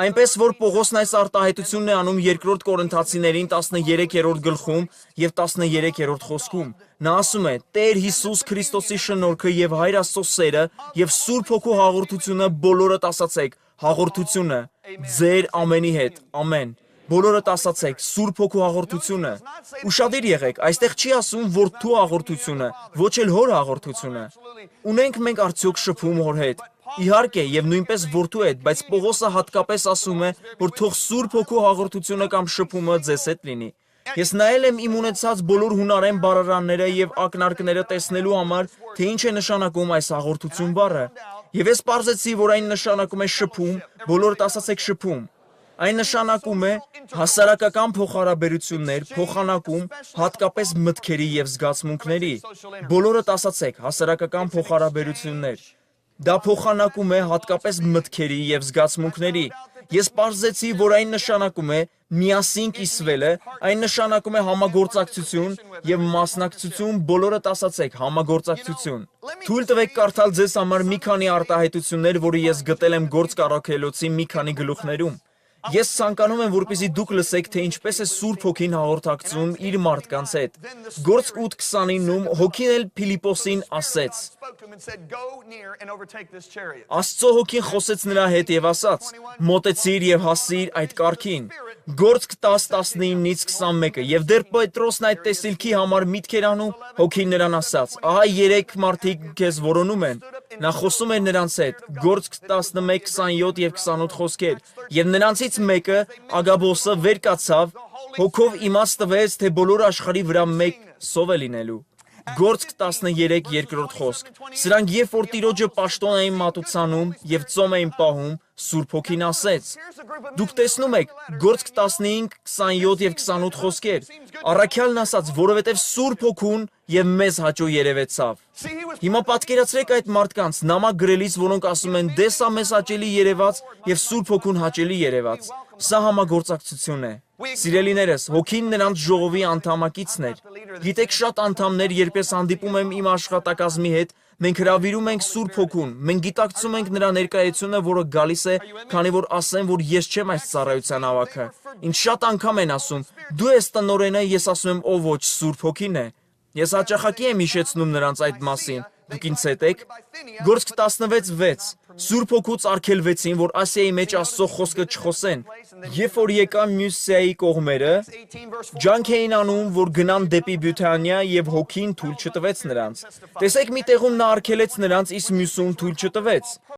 Այնպես որ Պողոսն այս արտահայտությունն է անում 2 Կորինթացիներին 13-րդ գլխում եւ 13-րդ խոսքում։ Նա ասում է. Տեր Հիսուս Քրիստոսի շնորհքը եւ Հայր Աստծո սերը եւ Սուրբ Հոգու հաղորդությունը բոլորդ ասացեք, հաղորդությունը ձեր ամենի հետ։ Ամեն։ Բոլորդ ասացեք, Սուրբ Հոգու հաղորդությունը։ Ուշադիր եղեք, այստեղ չի ասում որդու հաղորդությունը, ոչ էլ հոր հաղորդությունը։ Ունենք մենք արդյոք շփում հոր հետ։ Իհարկե, եւ նույնպես որդու հետ, բայց Պողոսը հատկապես ասում է, որ թող Սուրբ Հոգու հաղորդությունը կամ շփումը ձեզ հետ լինի։ Ես նայել եմ իմ ունեցած բոլոր հունարեն բառարանները եւ ակնարկները տեսնելու համար, թե ինչ է նշանակում այս հաղորդություն բառը։ Եվ ես պարզեցի, որ այն նշանակում է շփում, բոլորդ ասացեք շփում։ Այն նշանակում է հասարակական փոխհարաբերություններ, փոխանակում, հատկապես մտքերի եւ զգացմունքների։ Բոլորդ ասացեք հասարակական փոխհարաբերություններ։ Դա փոխանակում է հատկապես մտքերի եւ զգացմունքների։ Ես պարզեցի, որ այն նշանակում է միասին կիսվելը, այն նշանակում է համագործակցություն եւ մասնակցություն, բոլորդ ասացեք համագործակցություն։ Թույլ տվեք կարդալ ձեզ համար մի քանի արտահայտություններ, որը ես գտել եմ Գործ Առաքելոցի մի քանի գլուխներում։ Ես ցանկանում եմ, որպեսզի դուք լսեք, թե ինչպես է Սուրբ Հոգին հաղորդակցում իր մարդկանց հետ։ Գործ 8:29-ում Հոգին էլ Փիլիպոսին ասեց. Աստծո Հոգին խոսեց նրա հետ եւ ասաց. մոտեցիր եւ հասիր այդ կարգին։ Գործք 10:19-21-ը եւ դեռ Պետրոսն այդ տեսիլքի համար միտքեր անում, Հոգին նրան ասաց. ահա 3 մարդիկ քեզ որոնում են։ Նա խոսում էր նրանց հետ։ Գործք 11:27 եւ 28 խոսքեր։ Եվ նրանցից մեկը, Ագաբոսը, վեր կացավ, հոգով իմաց տվեց, թե բոլոր աշխարհի վրա մեկ սով է լինելու։ Գործք 13:2 խոսք։ Սրանք երբ որ Տիրոջը պաշտոն էին մատուցանում եւ ծոմ էին պահում, Սուրբ Հոգին ասեց։ Դուք տեսնում եք, Գործք 15:27 եւ 28 խոսքեր։ Առաքյալն ասաց, որովհետեւ Սուրբ Հոգուն եւ մեզ հաճո երևեցավ։ Հիմա պատկերացրեք այդ մարդկանց նամակ գրելիս, որոնք ասում են դե սա մեզ հաճելի երևաց եւ Սուրբ Հոգուն հաճելի երևաց։ Սա համագործակցություն է։ Սիրելիներս, Հոգին նրանց ժողովի անդամակիցն էր։ Գիտեք, շատ անդամներ, երբ ես հանդիպում եմ իմ աշխատակազմի հետ, մենք հրավիրում ենք Սուրբ Հոգուն։ Մենք գիտակցում ենք նրա ներկայությունը, որը գալիս է, քանի որ ասեմ, որ ես չեմ այս ծառայության ավագը։ Ինձ շատ անգամ են ասում. դու ես տնօրենը, ես ասում եմ, ո ոչ, Սուրբ Հոգին է։ Ես հաճախակի եմ հիշեցնում նրանց այդ մասին։ Դուք ինձ հետ եք։ Գործք 16:6 Սուրբ Հոգուց արգելվեցին, որ Ասիայի մեջ Աստծո խոսքը չխոսեն։ Երբ որ եկան Մյուսեայի կողմերը, ջանք էին անում, որ գնան դեպի Բյութանիա եւ Հոգին թույլ չտվեց նրանց։ Տեսեք մի տեղում նա արգելեց նրանց, իսկ մյուսում թույլ չտվեց։